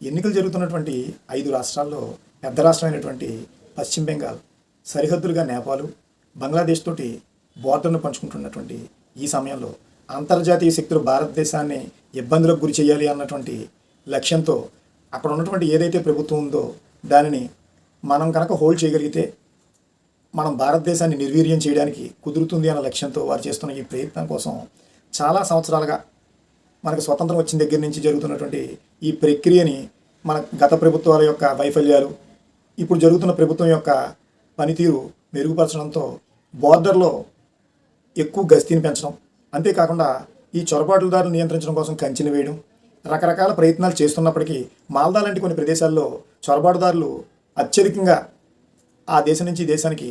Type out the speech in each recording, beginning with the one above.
ఎన్నికలు జరుగుతున్నటువంటి 5 రాష్ట్రాల్లో పెద్ద రాష్ట్రమైనటువంటి పశ్చిమ బెంగాల్ సరిహద్దులుగా నేపాల్, బంగ్లాదేశ్ తోటి బోర్డర్ను పంచుకుంటున్నటువంటి ఈ సమయంలో అంతర్జాతీయ శక్తులు భారతదేశాన్ని ఇబ్బందులకు గురి చేయాలి అన్నటువంటి లక్ష్యంతో అక్కడ ఉన్నటువంటి ఏదైతే ప్రభుత్వం ఉందో దానిని మనం కనుక హోల్డ్ చేయగలిగితే మనం భారతదేశాన్ని నిర్వీర్యం చేయడానికి కుదురుతుంది అన్న లక్ష్యంతో వారు చేస్తున్న ఈ ప్రయత్నం కోసం చాలా సంవత్సరాలుగా మనకు స్వతంత్రం వచ్చిన దగ్గర నుంచి జరుగుతున్నటువంటి ఈ ప్రక్రియని మన గత ప్రభుత్వాల యొక్క వైఫల్యాలు, ఇప్పుడు జరుగుతున్న ప్రభుత్వం యొక్క పనితీరు మెరుగుపరచడంతో బోర్డర్లో ఎక్కువ గస్తీని పెంచడం, అంతేకాకుండా ఈ చొరబాటుదారులు నియంత్రించడం కోసం కంచెని వేయడం, రకరకాల ప్రయత్నాలు చేస్తున్నప్పటికీ మాల్దా లాంటి కొన్ని ప్రదేశాల్లో చొరబాటుదారులు అత్యధికంగా ఆ దేశం నుంచి దేశానికి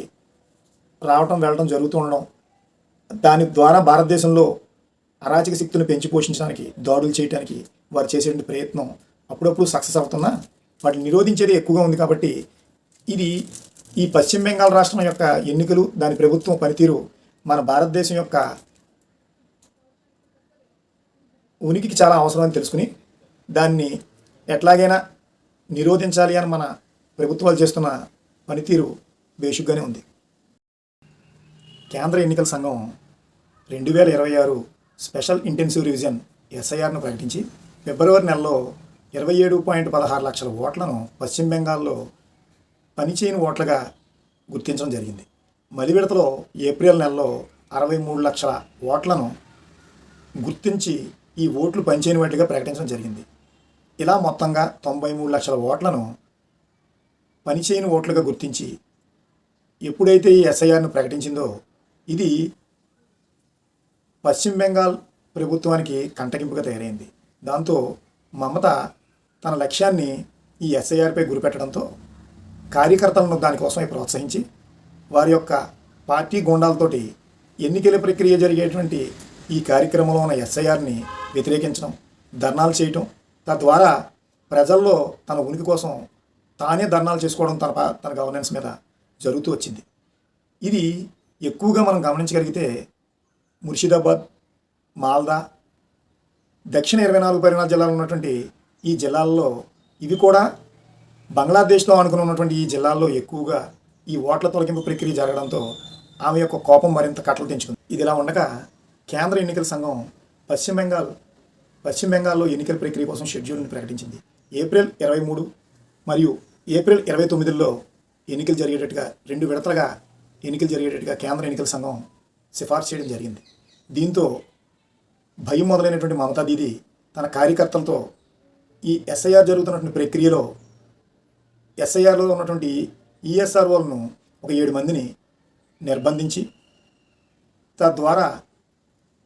రావటం వెళ్ళడం జరుగుతూ ఉండడం, దాని ద్వారా భారతదేశంలో అరాచక శక్తులను పెంచి పోషించడానికి, దాడులు చేయడానికి వారు చేసేటువంటి ప్రయత్నం అప్పుడప్పుడు సక్సెస్ అవుతున్నా వాటిని నిరోధించేది ఎక్కువగా ఉంది. కాబట్టి ఇది ఈ పశ్చిమ బెంగాల్ రాష్ట్రం యొక్క ఎన్నికలు, దాని ప్రభుత్వం పనితీరు మన భారతదేశం యొక్క ఉనికికి చాలా అవసరం అని తెలుసుకుని దాన్ని ఎట్లాగైనా నిరోధించాలి అని మన ప్రభుత్వాలు చేస్తున్న పనితీరు బేషుగ్గానే ఉంది. కేంద్ర ఎన్నికల సంఘం 2026 స్పెషల్ ఇంటెన్సివ్ రివిజన్ ఎస్ఐఆర్ను ప్రకటించి ఫిబ్రవరి నెలలో 27.16 లక్షల ఓట్లను పశ్చిమ బెంగాల్లో పనిచేయని ఓట్లుగా గుర్తించడం జరిగింది. మలి విడతలో ఏప్రిల్ నెలలో 63 లక్షల ఓట్లను గుర్తించి ఈ ఓట్లు పనిచేయని వాటిగా ప్రకటించడం జరిగింది. ఇలా మొత్తంగా 93 లక్షల ఓట్లను పనిచేయని ఓట్లుగా గుర్తించి ఎప్పుడైతే ఈ ఎస్ఐఆర్ను ప్రకటించిందో ఇది పశ్చిమ బెంగాల్ ప్రభుత్వానికి కంటగింపుగా తయారైంది. దాంతో మమత తన లక్ష్యాన్ని ఈ ఎస్ఐఆర్పై గురిపెట్టడంతో కార్యకర్తలను దానికోసమే ప్రోత్సహించి వారి యొక్క పార్టీ గూండాలతోటి ఎన్నికల ప్రక్రియ జరిగేటువంటి ఈ కార్యక్రమంలో ఉన్న ఎస్ఐఆర్ని వ్యతిరేకించడం, ధర్నాలు చేయటం, తద్వారా ప్రజల్లో తన ఉనికి కోసం తానే ధర్నాలు చేసుకోవడం తన గవర్నెన్స్ మీద జరుగుతూ వచ్చింది. ఇది ఎక్కువగా మనం గమనించగలిగితే ముర్షిదాబాద్, మాల్దా, దక్షిణ 24 పరిమాణ జిల్లాలు ఉన్నటువంటి ఈ జిల్లాల్లో ఇవి కూడా బంగ్లాదేశ్లో అనుకుని ఉన్నటువంటి ఈ జిల్లాల్లో ఎక్కువగా ఈ ఓట్ల తొలగింపు ప్రక్రియ జరగడంతో ఆమె యొక్క కోపం మరింత కట్టలు తెంచుకుంది. ఇది ఇలా ఉండగా కేంద్ర ఎన్నికల సంఘం పశ్చిమ బెంగాల్లో ఎన్నికల ప్రక్రియ కోసం షెడ్యూల్ని ప్రకటించింది. ఏప్రిల్ 23 మరియు ఏప్రిల్ 29లో ఎన్నికలు జరిగేటట్టుగా 2 విడతలుగా ఎన్నికలు జరిగేటట్టుగా కేంద్ర ఎన్నికల సంఘం సిఫార్సు చేయడం జరిగింది. దీంతో భయం మొదలైనటువంటి మమతా దీది తన కార్యకర్తలతో ఈ ఎస్ఐఆర్ జరుగుతున్నటువంటి ప్రక్రియలో ఎస్ఐఆర్లో ఉన్నటువంటి ఈఎస్ఆర్ఓలను ఒక 7 మందిని నిర్బంధించి తద్వారా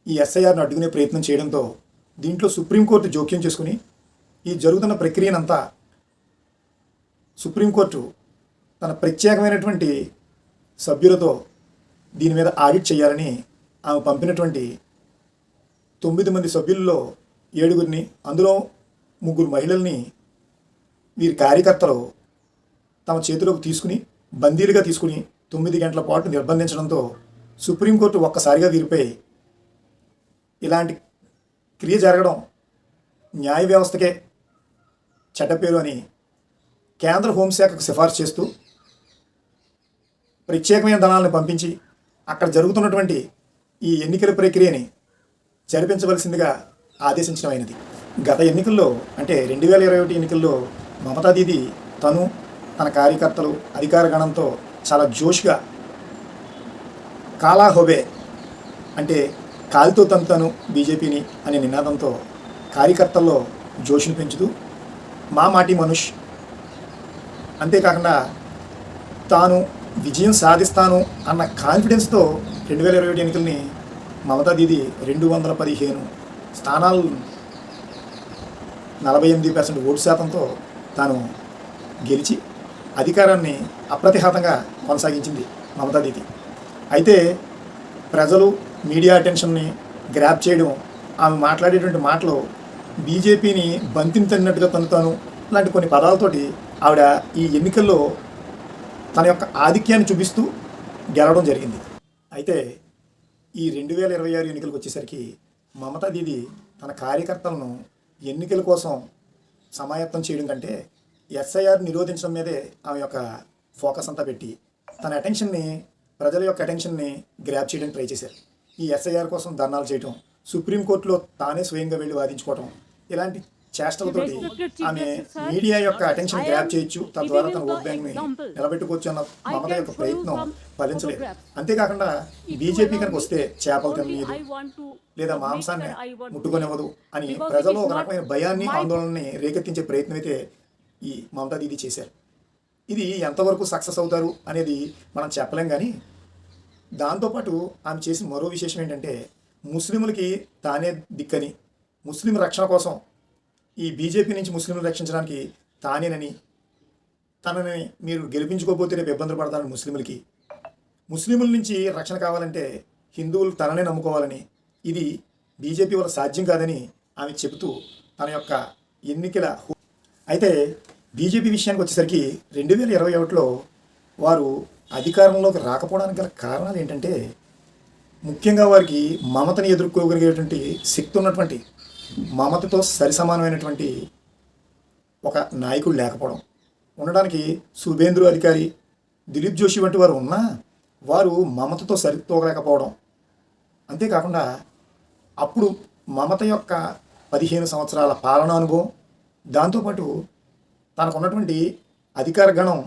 ఈ ఎస్ఐఆర్ను అడ్డుకునే ప్రయత్నం చేయడంతో దీంట్లో సుప్రీంకోర్టు జోక్యం చేసుకుని ఈ జరుగుతున్న ప్రక్రియనంతా సుప్రీంకోర్టు తన ప్రత్యేకమైనటువంటి సభ్యులతో దీని మీద ఆడిట్ చేయాలని ఆమె పంపినటువంటి 9 మంది సభ్యుల్లో 7గురిని, అందులో 3 మహిళల్ని వీరి కార్యకర్తలు తమ చేతిలోకి తీసుకుని బందీలుగా తీసుకుని 9 గంటల పాటు నిర్బంధించడంతో సుప్రీంకోర్టు ఒక్కసారిగా వీరిపై ఇలాంటి క్రియ జరగడం న్యాయ వ్యవస్థకే చెడ్డపేరు అని కేంద్ర హోంశాఖకు సిఫార్సు చేస్తూ ప్రత్యేకమైన దళాలను పంపించి అక్కడ జరుగుతున్నటువంటి ఈ ఎన్నికల ప్రక్రియని జరిపించవలసిందిగా ఆదేశించడమైనది. గత ఎన్నికల్లో అంటే 2021 ఎన్నికల్లో మమతా దీది తను, తన కార్యకర్తలు, అధికార గణంతో చాలా జోష్గా కాలా హోబే అంటే కాలితో తంతాను బీజేపీని అనే నినాదంతో కార్యకర్తల్లో జోష్ను పెంచుతూ మా మాటి మనుష్, అంతేకాకుండా తాను విజయం సాధిస్తాను అన్న కాన్ఫిడెన్స్తో 2021 ఎన్నికల్ని మమతా దీది 215 స్థానాలు 48% ఓటు శాతంతో తాను గెలిచి అధికారాన్ని అప్రతిహతంగా కొనసాగించింది మమతా దీది. అయితే ప్రజలు మీడియా అటెన్షన్ని గ్రాప్ చేయడం, ఆమె మాట్లాడేటువంటి మాటలు బీజేపీని బంతిని తన్నినట్టుగా తన్నుతాను లాంటి కొన్ని పదాలతోటి ఆవిడ ఈ ఎన్నికల్లో తన యొక్క ఆధిక్యాన్ని చూపిస్తూ గెలవడం జరిగింది. అయితే ఈ 2026 ఎన్నికలకు వచ్చేసరికి మమతా దీది తన కార్యకర్తలను ఎన్నికల కోసం సమాయత్తం చేయడం కంటే ఎస్ఐఆర్ నిరోధించడం మీదే ఆమె యొక్క ఫోకస్ అంతా పెట్టి తన అటెన్షన్ని, ప్రజల యొక్క అటెన్షన్ని గ్రాప్ చేయడానికి ట్రై చేశారు. ఈ ఎస్ఐఆర్ కోసం ధర్నాలు చేయటం, సుప్రీంకోర్టులో తానే స్వయంగా వెళ్ళి వాదించుకోవటం, ఇలాంటి చేష్టలతోటి ఆమె మీడియా యొక్క అటెన్షన్ గ్రాప్ చేయొచ్చు, తద్వారా తన ఓట్ బ్యాంక్ని నిలబెట్టుకోవచ్చు అన్న మమత యొక్క ప్రయత్నం ఫలించలేదు. అంతేకాకుండా బీజేపీ కనుక వస్తే చేపలు తినలేదు లేదా మాంసాన్ని ముట్టుకొనివ్వదు అని ప్రజల్లో ఒక రకమైన భయాన్ని, ఆందోళనని రేకెత్తించే ప్రయత్నం అయితే ఈ మమతా దీదీ చేశారు. ఇది ఎంతవరకు సక్సెస్ అవుతారు అనేది మనం చెప్పలేం. కానీ దాంతోపాటు ఆమె చేసిన మరో విశేషం ఏంటంటే ముస్లింలకి తానే దిక్కని, ముస్లిం రక్షణ కోసం ఈ బీజేపీ నుంచి ముస్లింలు రక్షించడానికి తానేనని, తనని మీరు గెలిపించుకోకపోతే రేపు ఇబ్బందులు పడతారని ముస్లింల నుంచి రక్షణ కావాలంటే హిందువులు తననే నమ్ముకోవాలని, ఇది బీజేపీ వల్ల సాధ్యం కాదని ఆమె చెబుతూ తన యొక్క ఎన్నికల అయితే బీజేపీ విషయానికి వచ్చేసరికి 2021లో వారు అధికారంలోకి రాకపోవడానికి గల కారణాలు ఏంటంటే ముఖ్యంగా వారికి మమతని ఎదుర్కోగలిగేటువంటి శక్తి ఉన్నటువంటి, మమతతో సరిసమానమైనటువంటి ఒక నాయకుడు లేకపోవడం, ఉండడానికి శుభేంద్రు అధికారి, దిలీప్ జోషి వంటి వారు ఉన్నా వారు మమతతో సరితూగలేకపోవడం. అంతేకాకుండా అప్పుడు మమత యొక్క 15 సంవత్సరాల పాలనా అనుభవం, దాంతోపాటు తనకున్నటువంటి అధికార గణం,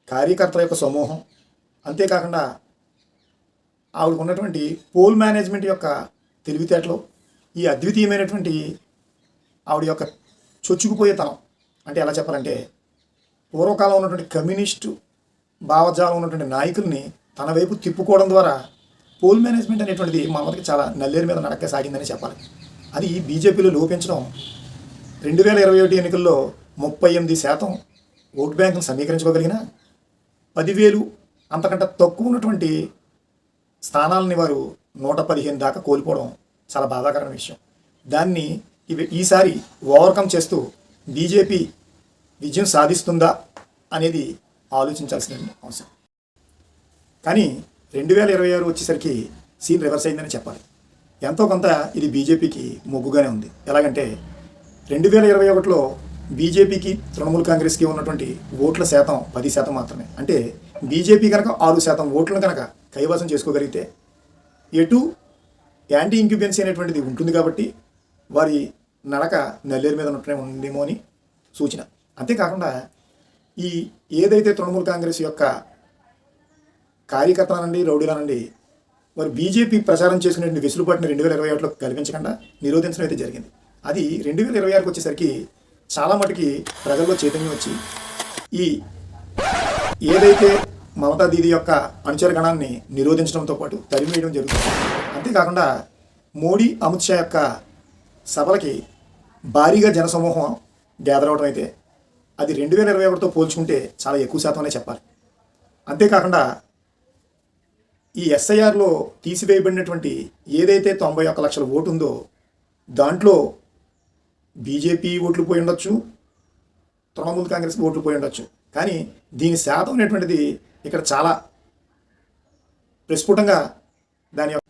కార్యకర్తల యొక్క సమూహం, అంతేకాకుండా ఆవిడకు ఉన్నటువంటి పోల్ మేనేజ్మెంట్ యొక్క తెలివితేటలు, ఈ అద్వితీయమైనటువంటి ఆవిడ యొక్క చొచ్చుకుపోయేతనం, అంటే ఎలా చెప్పాలంటే పూర్వకాలం ఉన్నటువంటి కమ్యూనిస్టు భావజాలం ఉన్నటువంటి నాయకుల్ని తన వైపు తిప్పుకోవడం ద్వారా పోల్ మేనేజ్మెంట్ అనేటువంటిది మమతకి చాలా నల్లేరు మీద నడక సాగిందని చెప్పాలి. అది బీజేపీలో లోపించడం 2021 ఎన్నికల్లో 38% ఓట్ బ్యాంకును సమీకరించుకోగలిగిన 10,000 అంతకంటే తక్కువ ఉన్నటువంటి స్థానాలని వారు 115 దాకా కోల్పోవడం చాలా బాధాకరమైన విషయం. దాన్ని ఈసారి ఓవర్కమ్ చేస్తూ బీజేపీ విజయం సాధిస్తుందా అనేది ఆలోచించాల్సిన అవసరం. కానీ 2026 వచ్చేసరికి సీన్ రివర్స్ అయిందని చెప్పాలి. ఎంతో కొంత ఇది బీజేపీకి మొగ్గుగానే ఉంది. ఎలాగంటే 2021లో బీజేపీకి తృణమూల్ కాంగ్రెస్కి ఉన్నటువంటి ఓట్ల శాతం 10% మాత్రమే. అంటే బీజేపీ కనుక 6% ఓట్లను కనుక కైవసం చేసుకోగలిగితే ఎటు యాంటీ ఇంక్యుబెన్సీ అనేటువంటిది ఉంటుంది కాబట్టి వారి నడక నల్లేరు మీద ఉన్నట్టునే ఉందేమో అని సూచన. అంతేకాకుండా ఈ ఏదైతే తృణమూల్ కాంగ్రెస్ యొక్క కార్యకర్తలనండి, రౌడీలనండి వారు బీజేపీ ప్రచారం చేసుకునే వెసులుబాటుని 2021లో కల్పించకుండా నిరోధించడం అయితే జరిగింది. అది 2026కి వచ్చేసరికి చాలా మటుకి ప్రజల్లో చైతన్యం వచ్చి ఈ ఏదైతే మమతా దీదీ యొక్క అనుచర గణాన్ని నిరోధించడంతో పాటు తరిమేయడం జరుగుతుంది. అంతేకాకుండా మోడీ, అమిత్ షా యొక్క సభలకి భారీగా జనసమూహం గ్యాదర్ అవడం అయితే అది 2021తో పోల్చుకుంటే చాలా ఎక్కువ శాతం అనే చెప్పాలి. అంతేకాకుండా ఈ ఎస్ఐఆర్లో తీసివేయబడినటువంటి ఏదైతే 91 లక్షల ఓటు ఉందో దాంట్లో బీజేపీ ఓట్లు పోయి ఉండొచ్చు, తృణమూల్ కాంగ్రెస్ ఓట్లు పోయి ఉండొచ్చు. కానీ దీని శాతం అనేటువంటిది ఇక్కడ చాలా ప్రస్ఫుటంగా దాని యొక్క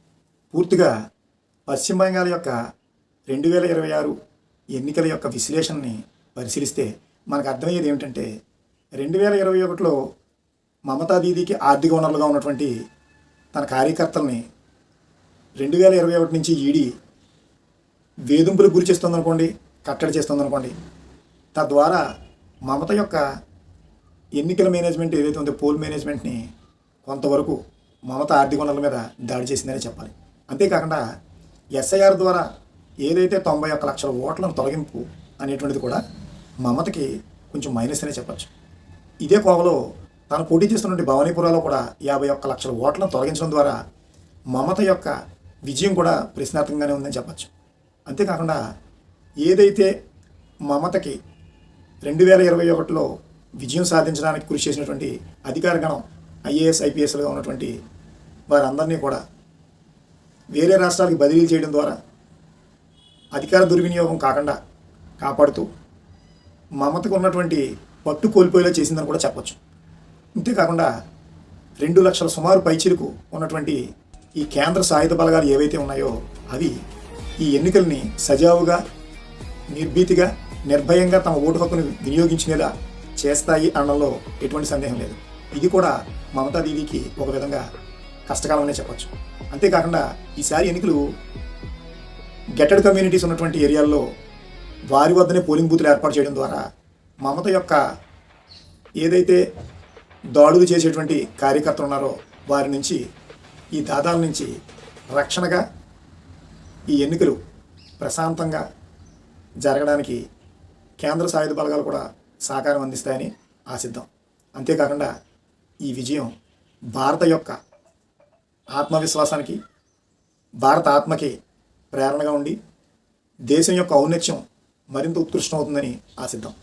పూర్తిగా పశ్చిమ బెంగాల్ యొక్క 2026 ఎన్నికల యొక్క విశ్లేషణని పరిశీలిస్తే మనకు అర్థమయ్యేది ఏమిటంటే 2021లో మమతా దీదీకి ఆర్థిక వనరులుగా ఉన్నటువంటి తన కార్యకర్తల్ని 2021 నుంచి ఈడీ వేధింపులకు గురి చేస్తుందనుకోండి, కట్టడి చేస్తుందనుకోండి. తద్వారా మమత యొక్క ఎన్నికల మేనేజ్మెంట్ ఏదైతే ఉందో పోల్ మేనేజ్మెంట్ని కొంతవరకు మమత ఆర్థిక వనరుల మీద దాడి చేసిందని చెప్పాలి. అంతేకాకుండా ఎస్ఐఆర్ ద్వారా ఏదైతే 91 లక్షల ఓట్లను తొలగింపు అనేటువంటిది కూడా మమతకి కొంచెం మైనస్ అనే చెప్పచ్చు. ఇదే కోవలో తాను పోటీ చేస్తున్నటువంటి భవానీపురాలో కూడా 51 లక్షల ఓట్లను తొలగించడం ద్వారా మమత యొక్క విజయం కూడా ప్రశ్నార్థకంగానే ఉందని చెప్పచ్చు. అంతేకాకుండా ఏదైతే మమతకి 2021లో విజయం సాధించడానికి కృషి చేసినటువంటి అధికార గణం ఐఏఎస్, ఐపీఎస్లుగా ఉన్నటువంటి వారందరినీ కూడా వేరే రాష్ట్రాలకు బదిలీ చేయడం ద్వారా అధికార దుర్వినియోగం కాకుండా కాపాడుతూ మమతకు ఉన్నటువంటి పట్టు కోల్పోయేలా చేసిందని కూడా చెప్పచ్చు. అంతేకాకుండా 2 లక్షల సుమారు పైచిలకు ఉన్నటువంటి ఈ కేంద్ర సాయుధ బలగాలు ఏవైతే ఉన్నాయో అవి ఈ ఎన్నికల్ని సజావుగా, నిర్భీతిగా నిర్భయంగా తమ ఓటు హక్కును వినియోగించుకునేలా చేస్తాయి అనడంలో ఎటువంటి సందేహం లేదు. ఇది కూడా మమతా దీదీకి ఒక విధంగా కష్టకాలమనే చెప్పొచ్చు. అంతేకాకుండా ఈసారి ఎన్నికలు గెటెడ్ కమ్యూనిటీస్ ఉన్నటువంటి ఏరియాల్లో వారి వద్దనే పోలింగ్ బూత్లు ఏర్పాటు చేయడం ద్వారా మమత యొక్క ఏదైతే దాడులు చేసేటువంటి కార్యకర్తలు ఉన్నారో వారి నుంచి, ఈ దాదాల నుంచి రక్షణగా ఈ ఎన్నికలు ప్రశాంతంగా జరగడానికి కేంద్ర సాయుధ బలగాలు కూడా సహకారం అందిస్తాయని ఆశిద్దాం. అంతేకాకుండా ఈ విజయం భారత యొక్క ఆత్మవిశ్వాసానికి, భారత ఆత్మకి ప్రేరణగా ఉండి దేశం యొక్క ఔన్నత్యం మరింత ఉత్కృష్టమవుతుందని ఆశిద్దాం.